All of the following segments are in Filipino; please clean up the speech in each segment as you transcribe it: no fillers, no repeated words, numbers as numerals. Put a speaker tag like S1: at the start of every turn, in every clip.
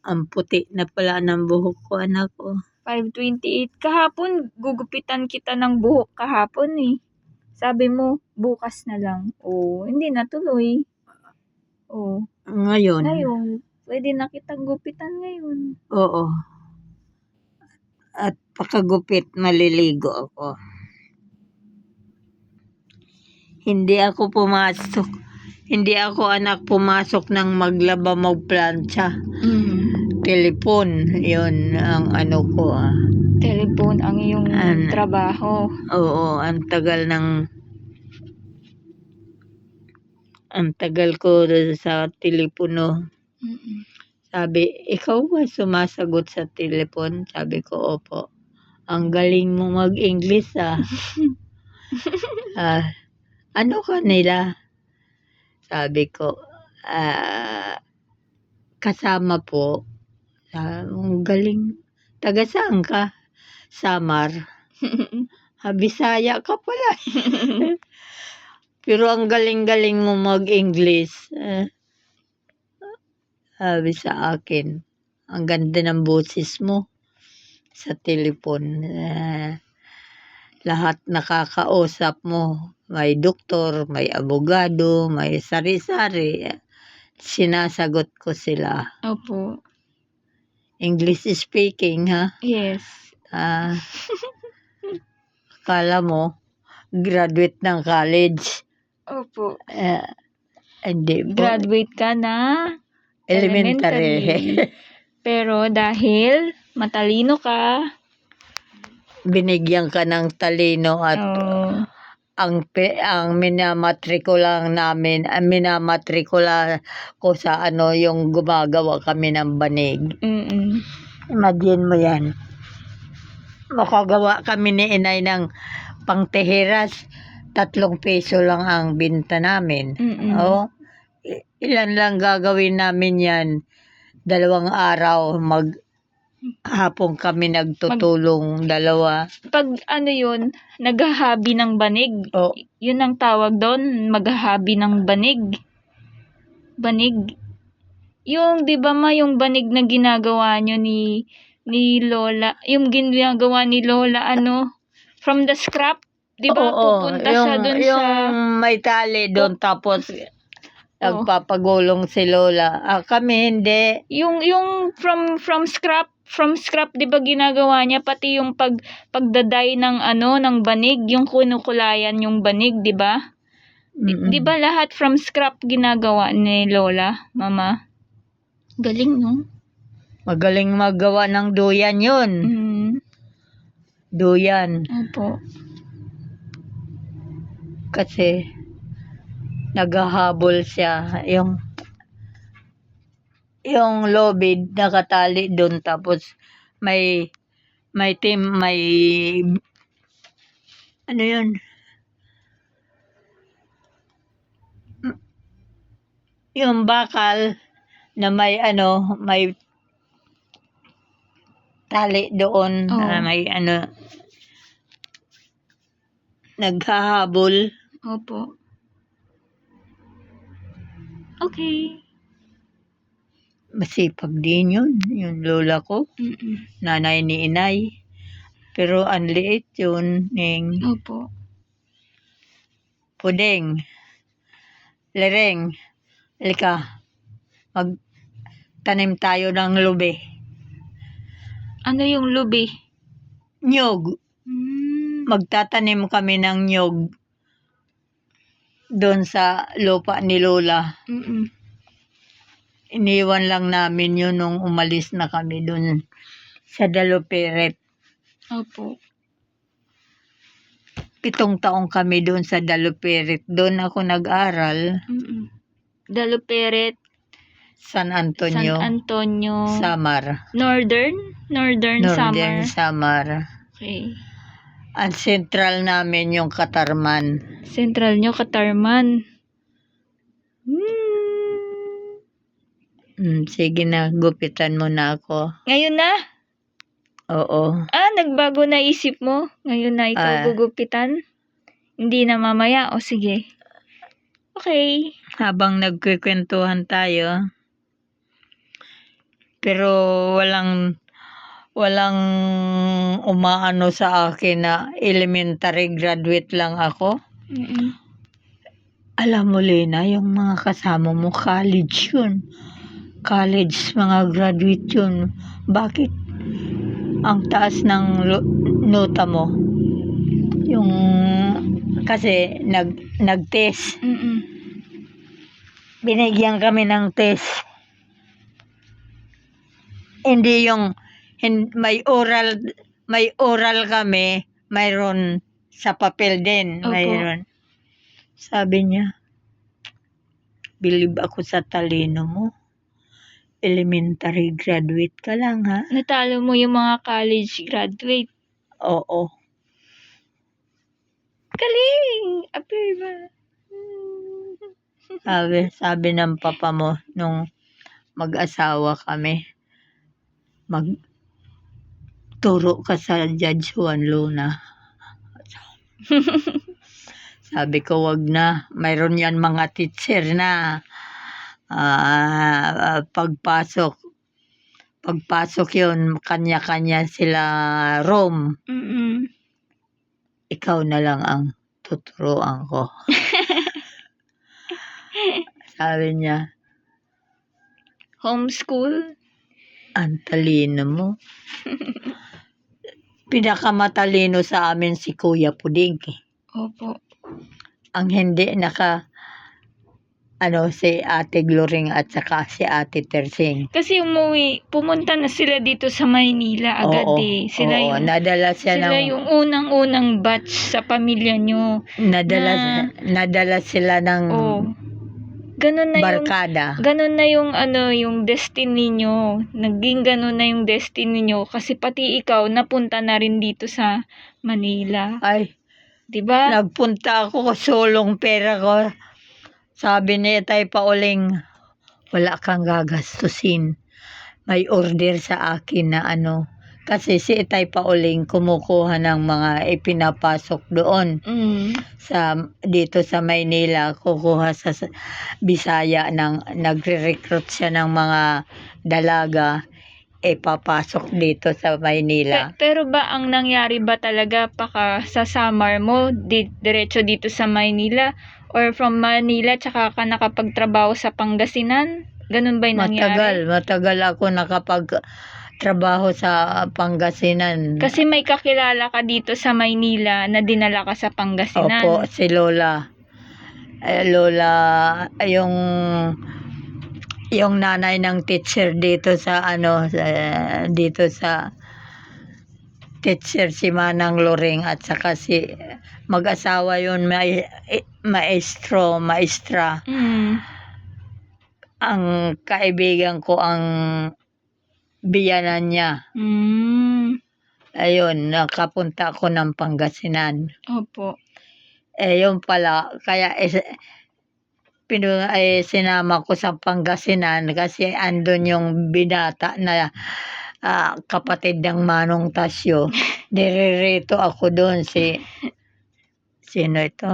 S1: Ang puti na pala ng buhok ko, anak ko.
S2: 5:28. Kahapon, gugupitan kita ng buhok kahapon eh. Sabi mo, bukas na lang. Oh, hindi natuloy. Oh,
S1: Ngayon,
S2: pwede na kitang gupitan ngayon.
S1: oo. At pakagupit, maliligo ako. Hindi ako anak pumasok ng maglaba, magplancha. Telepon, yun ang ano ko.
S2: Telepon ang iyong trabaho.
S1: Oo, ang tagal ko sa telepono. Sabi, ikaw ba sumasagot sa telepon? Sabi ko, opo. Ang galing mo mag-English ano kanila? Sabi ko, kasama po. Ang galing. Taga saan ka? Samar. Bisaya ka pala. Pero ang galing-galing mo mag-English. Sabi sa akin, ang ganda ng boses mo sa telepon. Lahat nakakausap mo. May doktor, may abogado, may sari-sari. Sinasagot ko sila.
S2: Opo.
S1: English speaking, ha?
S2: Yes.
S1: Akala mo, graduate ng college.
S2: Opo.
S1: Hindi po.
S2: Graduate ka na elementary. Pero dahil matalino ka,
S1: binigyan ka ng talino at ang minamatrikula ko sa yung gumagawa kami ng banig. Imagine mo yan. Makagawa kami ni inay ng pangteheras, 3 peso lang ang binta namin. Ilan lang gagawin namin yan? 2 araw, hapon kami nagtutulong, 2.
S2: Pag yun, naghahabi ng banig.
S1: Oh.
S2: Yun ang tawag doon, maghahabi ng banig. Banig. Yung, di ba yung banig na ginagawa nyo ni Lola, yung ginagawa ni Lola, from the scrap, di ba, pupunta siya doon sa...
S1: Yung may tali doon, tapos nagpapagulong si Lola. Kami hindi.
S2: Yung from scrap, di ba ginagawa niya, pati yung pagdaday ng ng banig, yung kinukulayan yung banig, di ba? Di ba lahat from scrap ginagawa ni Lola, Mama? Galing, no?
S1: Magaling magawa ng duyan yun. Duyan.
S2: Opo.
S1: Kasi naghahabol siya. Yung lobid nakatali doon, tapos may ano yun? Yung bakal na may tali doon, may naghahabol.
S2: Opo. Okay.
S1: Masipag din yun, yung lola ko. Nanay ni inay. Pero ang liit yun, Ning.
S2: Opo.
S1: Puding. Lereng. Halika. Magtanim tayo ng lubi.
S2: Ano yung lubi?
S1: Nyog. Magtatanim kami ng nyog doon sa lupa ni Lola. Iniwan lang namin yun nung umalis na kami doon sa Daluperet.
S2: Opo.
S1: 7 taong kami doon sa Daluperet. Doon ako nag-aral.
S2: Daluperet.
S1: San Antonio. Samar.
S2: Northern
S1: Samar.
S2: Okay.
S1: Ang central namin yung Katarman.
S2: Central nyo, Katarman.
S1: Sige na, gupitan mo na ako.
S2: Ngayon na?
S1: Oo.
S2: Nagbago na isip mo? Ngayon na ikaw gugupitan? Hindi na mamaya? O sige. Okay.
S1: Habang nagkikwentuhan tayo, Pero walang umaano sa akin na elementary graduate lang ako.
S2: Mm.
S1: Alam mo, Lena, yung mga kasama mo, college yun. College, mga graduate yun. Bakit ang taas ng nota mo? Yung, kasi nag-test.
S2: Mm.
S1: Binigyan kami ng test. Hindi yung may oral kami, mayroon sa papel din,
S2: Opo.
S1: mayroon. Sabi niya, believe ako sa talino mo. Elementary graduate ka lang, ha?
S2: Natalo mo yung mga college graduate.
S1: Oo.
S2: Galing! Apirma.
S1: Sabi ng papa mo nung mag-asawa kami, magturo ka sa Judge Juan Luna. Sabi ko, wag na. Mayroon yan mga teacher na pagpasok yun, kanya-kanya sila room.
S2: Mm.
S1: Ikaw na lang ang tuturuan ko. Sabi niya,
S2: Homeschool?
S1: ang talino mo. Pinakamatalino sa amin si Kuya Puding.
S2: Opo.
S1: Ang hindi si Ate Gloring at saka si Ate Tersing.
S2: Kasi pumunta na sila dito sa Maynila agad eh. Sila
S1: oo, nadala
S2: sila yung unang-unang batch sa pamilya nyo.
S1: Nadala sila ng
S2: ganun na
S1: barkada.
S2: Ganun na yung yung destiny nyo. Naging ganun na yung destiny nyo kasi pati ikaw napunta na rin dito sa Manila.
S1: Ay,
S2: 'di ba?
S1: Nagpunta ako solong pera ko. Sabi ni Tay Pauling, wala kang gagastusin. May order sa akin na kasi si Tay Pauling kumukuha ng mga ipinapasok doon. Dito sa Maynila, kukuha sa Bisaya nagre-recruit siya ng mga dalaga, papasok dito sa Maynila.
S2: Pero ba ang nangyari ba talaga sa summer mo, diretso dito sa Maynila? Or from Manila, tsaka ka nakapagtrabaho sa Pangasinan? Ganun ba yung nangyari?
S1: Matagal ako nakapagtrabaho sa Pangasinan.
S2: Kasi may kakilala ka dito sa Maynila na dinala ka sa Pangasinan.
S1: Opo, si Lola. Lola, yung nanay ng teacher dito sa dito sa teacher si Manang Loring at saka si mag-asawa yun, maestra. Ang kaibigan ko ang biyanan niya. Ayun, nakapunta ako ng Pangasinan.
S2: Opo.
S1: Yun pala, kaya sinama ko sa Pangasinan kasi andun yung binata na kapatid ng Manong Tasyo. Nirerito ako doon sino ito?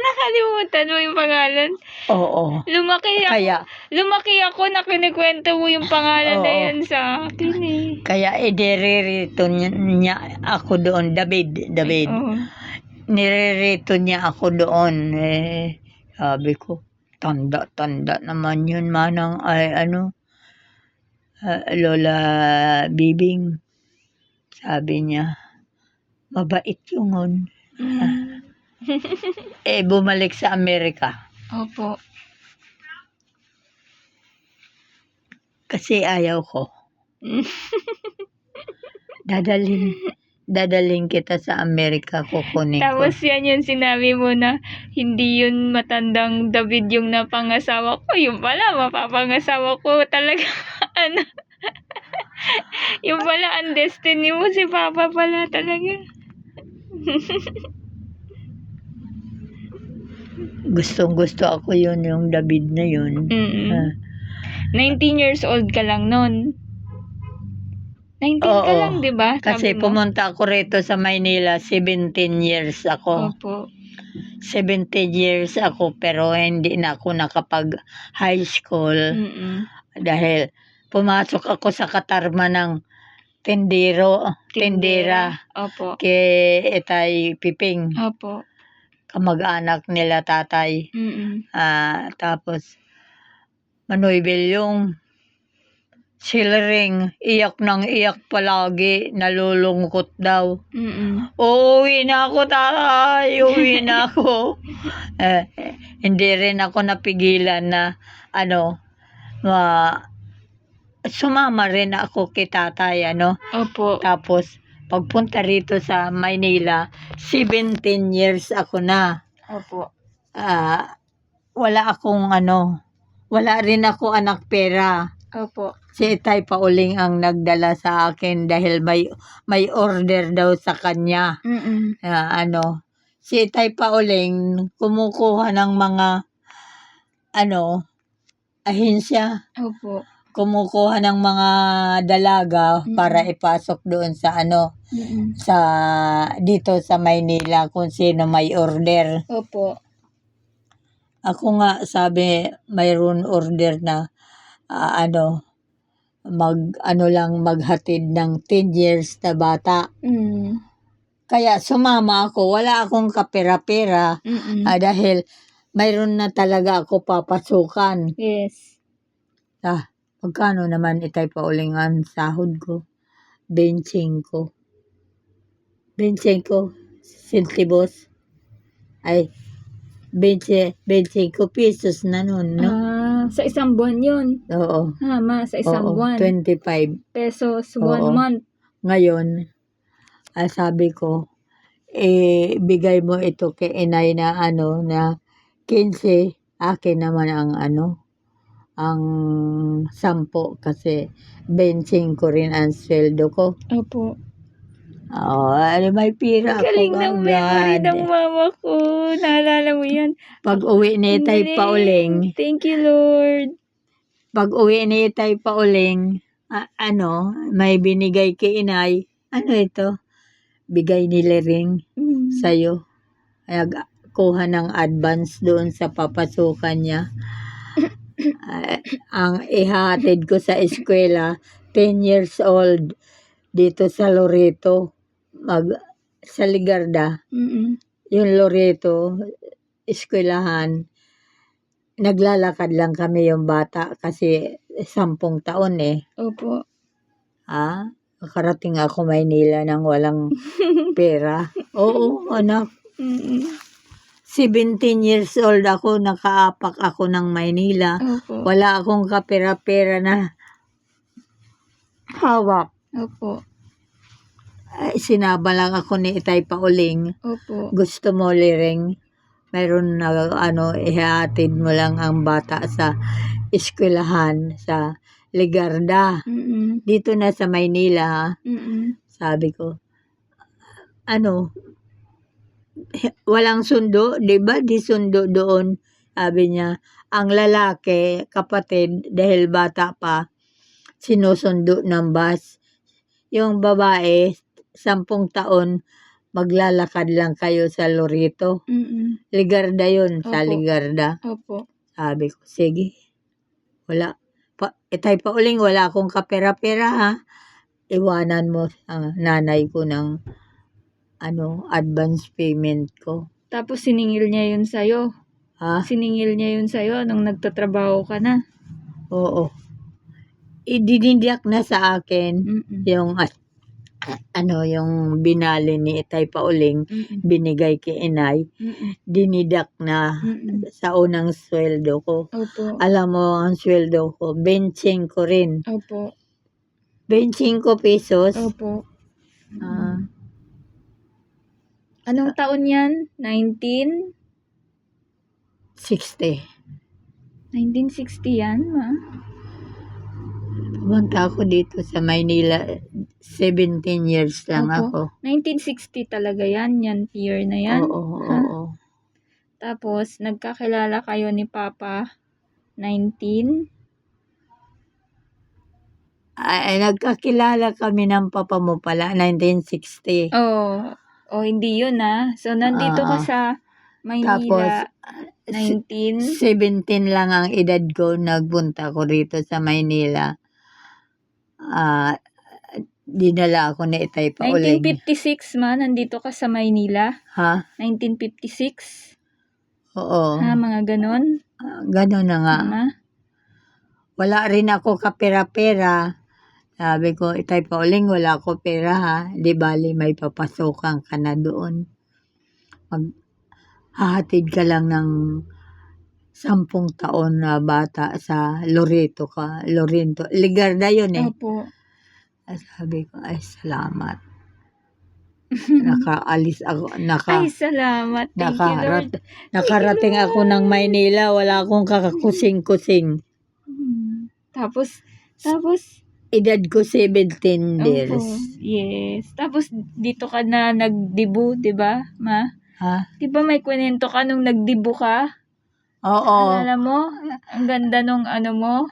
S2: Nakalimutan mo yung pangalan?
S1: Oo.
S2: Lumaki ako na kinikwento mo yung pangalan na yan sa akin eh.
S1: Kaya nirerito niya ako doon, David. Nirerito niya ako doon. Sabi ko, tanda naman yun, Manang, Lola Bibing. Sabi niya, mabait yun. Bumalik sa Amerika.
S2: Opo.
S1: Kasi ayaw ko. Dadalhin kita sa Amerika, kukunin ko.
S2: Tapos yan yung sinabi mo na hindi yun matandang David yung napangasawa ko. Yung pala, mapapangasawa ko talaga. Yung pala, ang destiny mo si Papa pala talaga.
S1: Gustong-gusto ako yun, yung David na yun.
S2: 19 years old ka lang nun. 19 ka lang, di ba?
S1: Kasi pumunta ako rito sa Maynila, 17 years ako.
S2: Opo.
S1: 17 years ako pero hindi na ako nakapag high school dahil pumasok ako sa katarma ng tindera
S2: Opo.
S1: kay Itay Piping,
S2: Opo.
S1: kamag-anak nila tatay. Tapos Manoy Bilyong, Silring, iyak ng iyak palagi, nalulungkot daw. Uuwi na ako, tatay, uuwi na ako. Hindi rin ako napigilan na sumama rin ako kay tatay,
S2: Opo.
S1: Tapos, pagpunta rito sa Maynila, 17 years ako na.
S2: Opo.
S1: Wala rin ako anak pera.
S2: Opo.
S1: Si Itay Pauling ang nagdala sa akin dahil may order daw sa kanya. Si Itay Pauling kumukuha ng mga ahensya.
S2: Opo.
S1: Kumukuha ng mga dalaga para ipasok doon sa sa dito sa Maynila kung sino may order.
S2: Opo.
S1: Ako nga sabi mayroon order na maghatid ng 10 years na bata. Kaya sumama ako, wala akong kapera-pera dahil mayroon na talaga ako papasukan.
S2: Yes.
S1: Magkano naman Itay Pauling ang sahod ko? 25 centavos. Ay, 25 pesos na nun, no?
S2: Sa isang buwan yun.
S1: Oo.
S2: Sa isang buwan.
S1: 25
S2: pesos, 1
S1: Oo.
S2: month.
S1: Ngayon, sabi ko, bigay mo ito kay inay na na 15, akin naman ang 10 kasi 25 rin ang sweldo ko.
S2: Opo.
S1: May pira ako
S2: Galing ng memory
S1: agad.
S2: ng mama ko. Naalala mo yan.
S1: Pag uwi ni Itay
S2: Galing.
S1: Pauling,
S2: Thank you, Lord.
S1: pag uwi ni Itay Pauling, may binigay kay inay. Ano ito? Bigay ni Lering sa'yo. Kaya kuha ng advance doon sa papasukan niya. Ang ihatid ko sa eskwela, 10 years old, dito sa Loreto, sa Ligarda. Yung Loreto, eskwelahan, naglalakad lang kami yung bata kasi 10 taon eh.
S2: Opo.
S1: Nakarating ako Maynila nang walang pera. Oo, anak. 17 years old ako, nakaapak ako ng Maynila.
S2: Opo.
S1: Wala akong kapera-pera na hawak.
S2: Opo.
S1: Sinaba lang ako ni Itay Pauling.
S2: Opo.
S1: Gusto mo, Lering? Mayroon na ihatid mo lang ang bata sa eskwelahan sa Ligarda. Dito na sa Maynila. Sabi ko, walang sundo, di ba? Di sundo doon. Sabi niya, ang lalaki, kapatid, dahil bata pa, sinusundo ng bus. Yung babae, 10 taon, maglalakad lang kayo sa Loreto. Ligarda yun, sa
S2: Opo.
S1: Ligarda.
S2: Opo.
S1: Sabi ko, sige. Wala. Itay Pauling, wala akong kapera-pera ha. Iwanan mo ang nanay ko ng advance payment ko.
S2: Tapos siningil niya yun sa'yo. Siningil niya yun sa'yo nung nagtatrabaho ka na.
S1: Oo. Idinidyak na sa akin yung yung binali ni Itay Pauling, binigay kay inay, dinidak na sa unang sweldo ko.
S2: Opo.
S1: Alam mo, ang sweldo ko, 25 rin.
S2: Opo.
S1: 25 pesos.
S2: Opo. Anong taon yan?
S1: 60.
S2: 1960 yan, ma?
S1: Pumunta ako dito sa Maynila, 17 years lang
S2: Opo.
S1: ako.
S2: 1960 talaga yan year na yan.
S1: Oo.
S2: Tapos, nagkakilala kayo ni Papa, 19?
S1: Nagkakilala kami ng papa mo pala, 1960.
S2: Oh, hindi yun So, nandito ka sa Maynila, 19.
S1: 17 lang ang edad ko, nagpunta ko rito sa Maynila. Dinala ako ni Itay pa uling.
S2: 1956 nandito ka sa Maynila?
S1: Ha?
S2: 1956?
S1: Oo.
S2: Ha, mga ganon?
S1: Ganon na nga.
S2: Mama?
S1: Wala rin ako kapera-pera. Sabi ko, Itay pa uling, wala ako pera ha. Di bali, may papasukan ka na doon. Hahatid ka lang ng 10 taon na bata sa Loreto ka. Loreto. Ligarda yun eh.
S2: Opo.
S1: Sabi ko, ay salamat. Nakaalis ako.
S2: Ay, salamat. Thank you, Lord.
S1: Nakarating ako ng Maynila. Wala akong kakakusing-kusing.
S2: Tapos,
S1: Edad ko 17 years.
S2: opo, yes. Tapos, dito ka na nagdibu, di ba, ma?
S1: Ha?
S2: Di ba may kwento ka nung nagdibu ka?
S1: Oo.
S2: Alala mo? Ang ganda nung ano mo?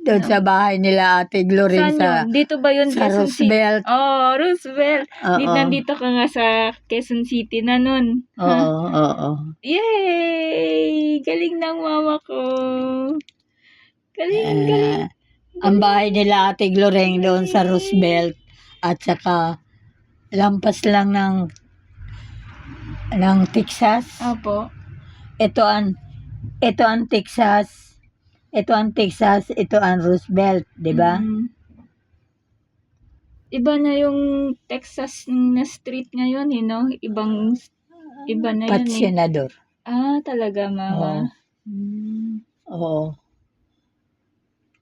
S1: Doon sa bahay nila Ate Glorin
S2: Saan yun? Dito ba yun?
S1: sa
S2: Quezon City?
S1: Roosevelt.
S2: Oh, Roosevelt.
S1: Oo.
S2: Nandito ka nga sa Quezon City na nun.
S1: Oo.
S2: Yay! Galing ng mama ko. Galing.
S1: Ang bahay nila Ate Glorin doon sa Roosevelt at saka lampas lang ng Texas.
S2: Opo.
S1: Ito ang Texas. Ito ang Texas, ito ang Roosevelt, 'di ba?
S2: Iba na yung Texas na street ngayon, no? Iba na yun,
S1: Senador.
S2: Talaga, mama.
S1: Oo.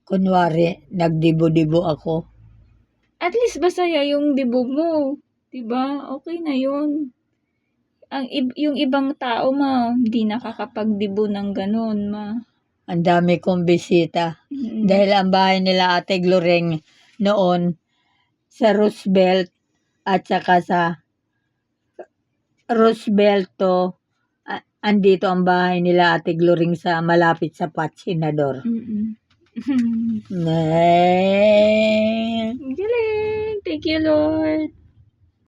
S1: Kunwari, nagdibo-dibo ako.
S2: At least masaya yung dibo mo. Diba? Okay na yun. Yung ibang tao, hindi nakakapagdibo ng ganun,
S1: Ang dami kong bisita. Dahil ang bahay nila Ate Gloring noon sa Roosevelt at saka sa Roosevelt to, andito ang bahay nila Ate Gloring sa malapit sa Senador.
S2: Galing. Thank you, Lord.